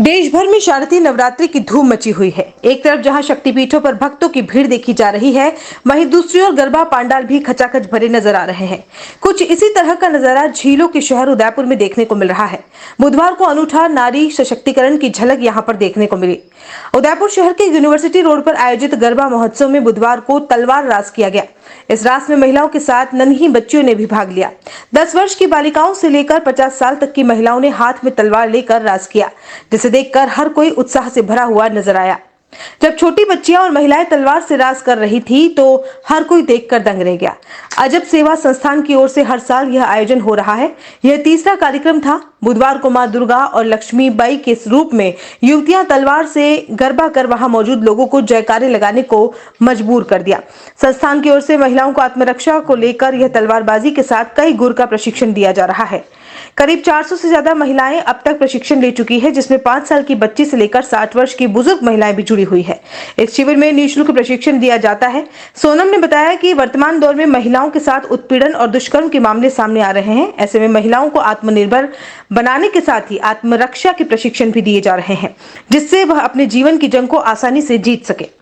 देश भर में शारदीय नवरात्रि की धूम मची हुई है। एक तरफ जहां शक्तिपीठों पर भक्तों की भीड़ देखी जा रही है, वहीं दूसरी ओर गरबा पंडाल भी खचाखच भरे नजर आ रहे हैं। कुछ इसी तरह का नजारा झीलों के शहर उदयपुर में देखने को मिल रहा है। बुधवार को अनूठा नारी सशक्तिकरण की झलक यहां पर देखने को मिली। उदयपुर शहर के यूनिवर्सिटी रोड पर आयोजित गरबा महोत्सव में बुधवार को तलवार रास किया गया। इस रास में महिलाओं के साथ नन्ही बच्चियों ने भी भाग लिया। 10 वर्ष की बालिकाओं से लेकर 50 साल तक की महिलाओं ने हाथ में तलवार लेकर रास किया, जिसे देखकर हर कोई उत्साह से भरा हुआ नजर आया। जब छोटी बच्चियां और महिलाएं तलवार से रास कर रही थी तो हर कोई देखकर दंग रह गया। अजब सेवा संस्थान की ओर से हर साल यह आयोजन हो रहा है। यह तीसरा कार्यक्रम था। बुधवार को मां दुर्गा और लक्ष्मी बाई के रूप में युवतियां तलवार से गरबा कर वहां मौजूद लोगों को जयकारे लगाने को मजबूर कर दिया। संस्थान की ओर से महिलाओं को आत्मरक्षा को लेकर यह तलवारबाजी के साथ कई गुर का प्रशिक्षण दिया जा रहा है। करीब 400 से ज्यादा महिलाएं अब तक प्रशिक्षण ले चुकी है, जिसमें 5 साल की बच्ची से लेकर 60 वर्ष की बुजुर्ग महिलाएं भी जुड़ी हुई है। इस शिविर में निःशुल्क प्रशिक्षण दिया जाता है। सोनम ने बताया कि वर्तमान दौर में महिलाओं के साथ उत्पीड़न और दुष्कर्म के मामले सामने आ रहे हैं। ऐसे में महिलाओं को आत्मनिर्भर बनाने के साथ ही आत्मरक्षा के प्रशिक्षण भी दिए जा रहे हैं, जिससे वह अपने जीवन की जंग को आसानी से जीत सके।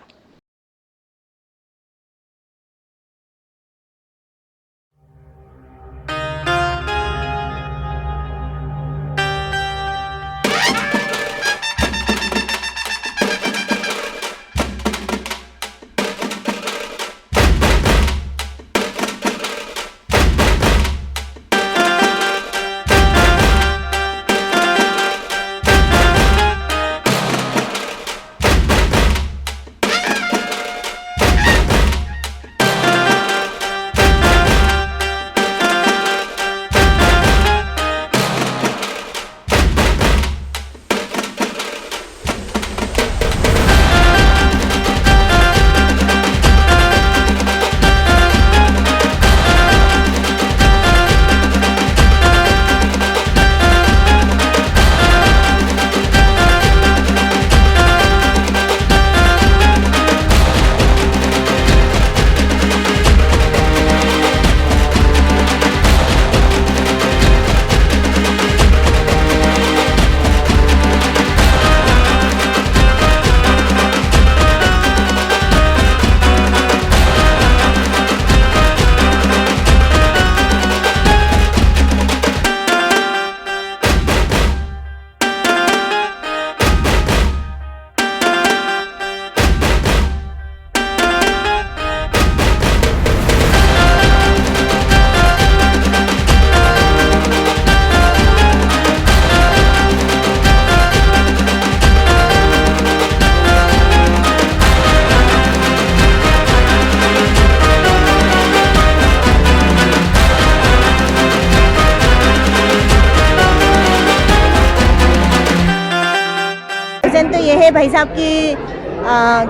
तो ये है भाई साहब की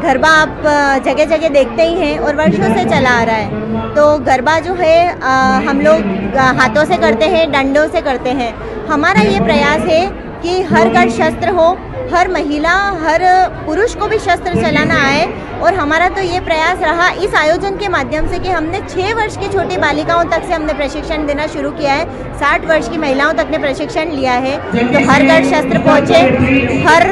गरबा आप जगह जगह देखते ही हैं और वर्षों से चला आ रहा है। तो गरबा जो है हम लोग हाथों से करते हैं, डंडों से करते हैं। हमारा ये प्रयास है कि हर घर शस्त्र हो, हर महिला हर पुरुष को भी शस्त्र चलाना आए। और हमारा तो ये प्रयास रहा इस आयोजन के माध्यम से कि हमने 6 वर्ष की छोटी बालिकाओं तक से हमने प्रशिक्षण देना शुरू किया है। 60 वर्ष की महिलाओं तक ने प्रशिक्षण लिया है। तो हर घर शस्त्र पहुँचे, हर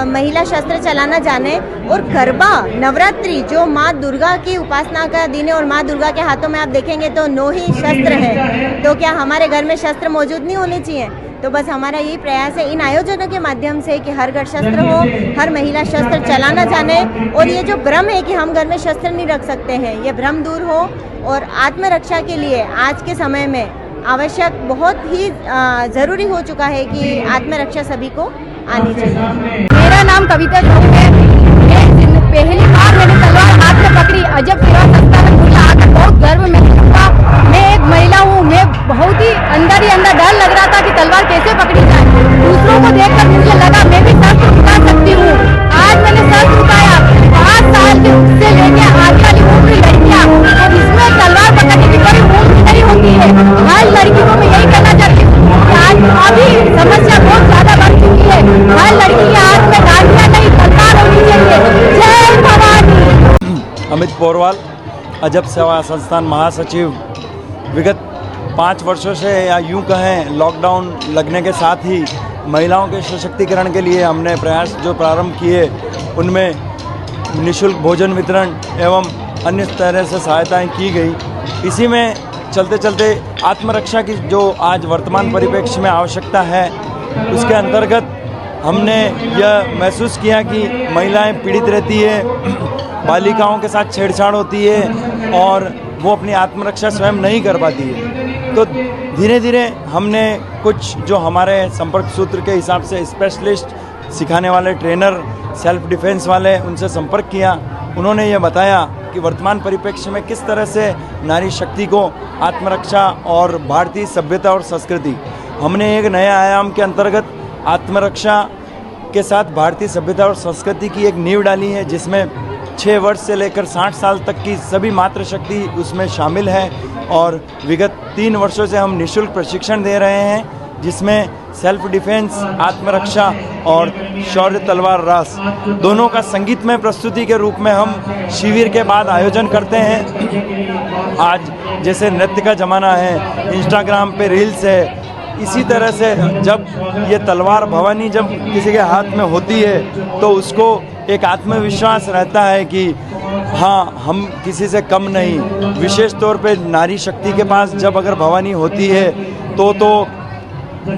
महिला शस्त्र चलाना जाने। और गरबा नवरात्रि जो माँ दुर्गा की उपासना का दिन है और माँ दुर्गा के हाथों में आप देखेंगे तो 9 ही शस्त्र है। तो क्या हमारे घर में शस्त्र मौजूद नहीं होने चाहिए? तो बस हमारा यही प्रयास है इन आयोजनों के माध्यम से कि हर घर शस्त्र हो, हर महिला शस्त्र चलाना जाने। और ये जो भ्रम है कि हम घर में शस्त्र नहीं रख सकते हैं, ये भ्रम दूर हो। और आत्मरक्षा के लिए आज के समय में आवश्यक बहुत ही ज़रूरी हो चुका है कि आत्मरक्षा सभी को आनी चाहिए। मेरा नाम कविता है। पहली बार मैंने तलवार हाथ में पकड़ी। अजब सेवा संस्था में मुझे आकर बहुत गर्व महसूस हुआ। मैं एक महिला हूँ, मैं बहुत ही अंदर डर लग रहा था कि तलवार कैसे पकड़ी जाए। दूसरों को देखकर मुझे लगा मैं भी शस्त्र उठा सकती हूँ। आज मैंने शस्त्र उठाया। 5 साल से लेके आगे वाली उम्र लड़कियाँ, और इसमें तलवार पकड़ने की कोई उम्र नहीं होती है। हर लड़की को मैं यही कहना चाहती हूँ कि आज अभी समस्या बहुत ज्यादा बढ़ चुकी है। हर लड़की के हाथ में लाठियाँ नहीं, तलवार होनी चाहिए। जय भवानी। अमित पोरवाल, अजब सेवा संस्थान महासचिव। विगत 5 वर्षों से या यूँ कहें लॉकडाउन लगने के साथ ही महिलाओं के सशक्तिकरण के लिए हमने प्रयास जो प्रारंभ किए उनमें निःशुल्क भोजन वितरण एवं अन्य तरह से सहायताएं की गई। इसी में चलते चलते आत्मरक्षा की जो आज वर्तमान परिप्रेक्ष्य में आवश्यकता है उसके अंतर्गत हमने यह महसूस किया कि महिलाएं पीड़ित रहती है, बालिकाओं के साथ छेड़छाड़ होती है और वो अपनी आत्मरक्षा स्वयं नहीं कर पाती है। तो धीरे धीरे हमने कुछ जो हमारे संपर्क सूत्र के हिसाब से स्पेशलिस्ट सिखाने वाले ट्रेनर, सेल्फ डिफेंस वाले, उनसे संपर्क किया। उन्होंने ये बताया कि वर्तमान परिप्रेक्ष्य में किस तरह से नारी शक्ति को आत्मरक्षा और भारतीय सभ्यता और संस्कृति, हमने एक नए आयाम के अंतर्गत आत्मरक्षा के साथ भारतीय सभ्यता और संस्कृति की एक नींव डाली है, जिसमें 6 वर्ष से लेकर 60 साल तक की सभी मातृशक्ति उसमें शामिल है। और विगत 3 वर्षों से हम निःशुल्क प्रशिक्षण दे रहे हैं, जिसमें सेल्फ डिफेंस, आत्मरक्षा और शौर्य तलवार रास दोनों का संगीतमय प्रस्तुति के रूप में हम शिविर के बाद आयोजन करते हैं। आज जैसे नृत्य का ज़माना है, इंस्टाग्राम पे रील्स है, इसी तरह से जब ये तलवार भवानी जब किसी के हाथ में होती है तो उसको एक आत्मविश्वास रहता है कि हाँ, हम किसी से कम नहीं। विशेष तौर पे नारी शक्ति के पास जब अगर भवानी होती है तो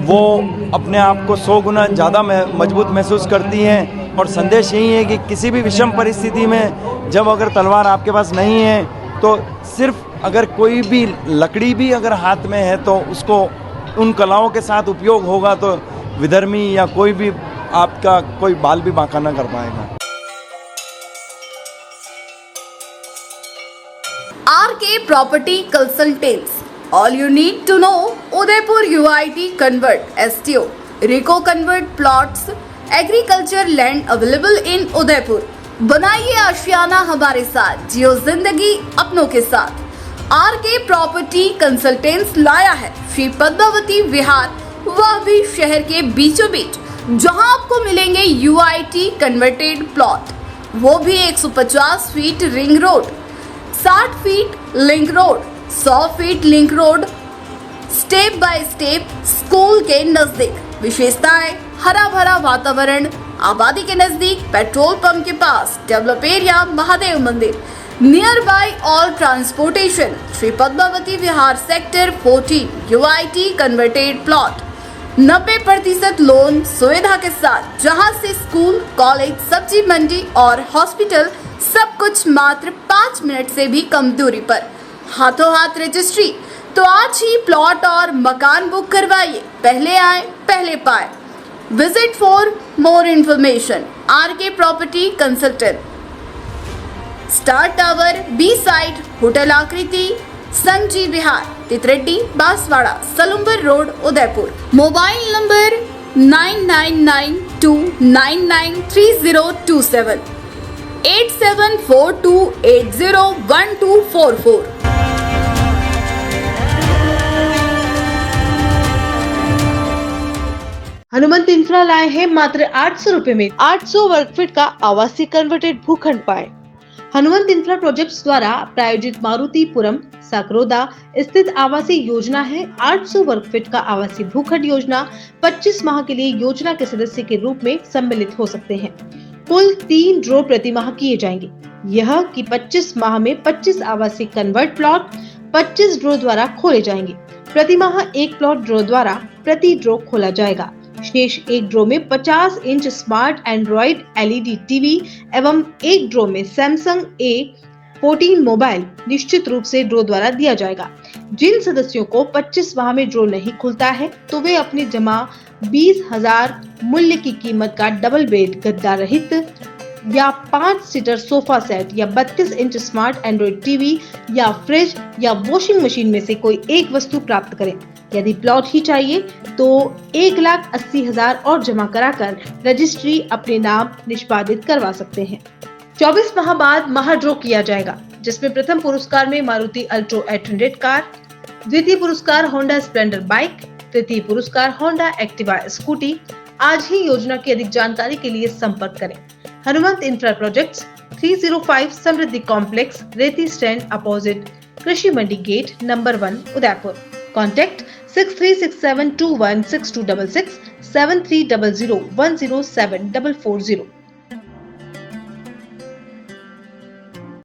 वो अपने आप को 100 गुना ज़्यादा मजबूत महसूस करती हैं। और संदेश यही है कि किसी भी विषम परिस्थिति में जब अगर तलवार आपके पास नहीं है तो सिर्फ अगर कोई भी लकड़ी भी अगर हाथ में है तो उसको उन कलाओं के साथ उपयोग होगा तो विधर्मी या कोई भी आपका कोई बाल भी बांका ना कर पाएगा। RK Property Consultants. All you need to know, Udaipur UIT Convert STO, Rico Convert Plots, Agriculture Land available in Udaipur. बनाइए आशियाना हमारे साथ, जियो जिंदगी अपनों के साथ। RK प्रॉपर्टी कंसल्टेंट्स लाया है श्री पद्मावती विहार, वह भी शहर के बीचों बीच, जहां आपको मिलेंगे UIT कन्वर्टेड प्लॉट, वो भी 150 feet ring road, 60 feet link road, 100 feet link road, step by step school के नजदीक। विशेषताएं: हरा भरा वातावरण, आबादी के नजदीक, पेट्रोल पंप के पास, डेवलप एरिया, महादेव मंदिर, near by all transportation. Shri Padmavati Vihar sector 14 UIT converted plot, 90% loan सुविधा के साथ, जहां से स्कूल, कॉलेज, सब्जी मंडी और हॉस्पिटल सब कुछ मात्र 5 मिनट से भी कम दूरी पर। हाथों हाथ रजिस्ट्री। तो आज ही प्लॉट और मकान बुक करवाइए, पहले आए पहले पाए। Visit for more information RK property consultant, star tower, B side, hotel Aakriti, Sanjeev Vihar, Titareddy, Banswara, Salumbar road, Udaipur. Mobile number 9992993027, 8742801244। Hanumant infra लाए हैं मात्र 800 रुपए में 800 वर्ग फीट का आवासीय कन्वर्टेड भूखंड पाए। हनुमंत इंफ्रा प्रोजेक्ट्स द्वारा प्रायोजित मारुतिपुरम साकरोदा स्थित आवासीय योजना है 800 वर्ग फीट का आवासीय भूखंड योजना 25 माह के लिए योजना के सदस्य के रूप में सम्मिलित हो सकते हैं। कुल 3 ड्रॉ प्रति माह किए जाएंगे। यह कि 25 माह में 25 आवासीय कन्वर्ट प्लॉट 25 ड्रॉ द्वारा खोले जाएंगे। प्रति माह 1 प्लॉट ड्रॉ द्वारा प्रति ड्रॉ खोला जाएगा। शेष 1 ड्रॉ में 50 inch smart Android LED TV एवं 1 ड्रॉ में सैमसंग A14 मोबाइल निश्चित रूप से ड्रॉ द्वारा दिया जाएगा। जिन सदस्यों को 25 माह में ड्रॉ नहीं खुलता है तो वे अपनी जमा 20,000 मूल्य की कीमत का डबल बेड गद्दा रहित या 5 सीटर सोफा सेट या 32 इंच स्मार्ट एंड्रॉइड टीवी या फ्रिज या वॉशिंग मशीन में से कोई एक वस्तु प्राप्त करें। यदि प्लॉट ही चाहिए तो 1,80,000 और जमा कराकर रजिस्ट्री अपने नाम निष्पादित करवा सकते हैं। 24 माह बाद महाड्रॉ किया जाएगा, जिसमें प्रथम पुरस्कार में मारुति अल्ट्रो 800 कार, द्वितीय पुरस्कार होंडा स्प्लेंडर बाइक, तृतीय पुरस्कार होंडा एक्टिवा स्कूटी। आज ही योजना की अधिक जानकारी के लिए संपर्क करें। हनुमंत इंफ्रा प्रोजेक्ट्स 305 समृद्धि कॉम्प्लेक्स, रेती स्टैंड अपोजिट कृषि मंडी गेट, नंबर 1, उदयपुर। कॉन्टैक्ट 6367216266 7300107440।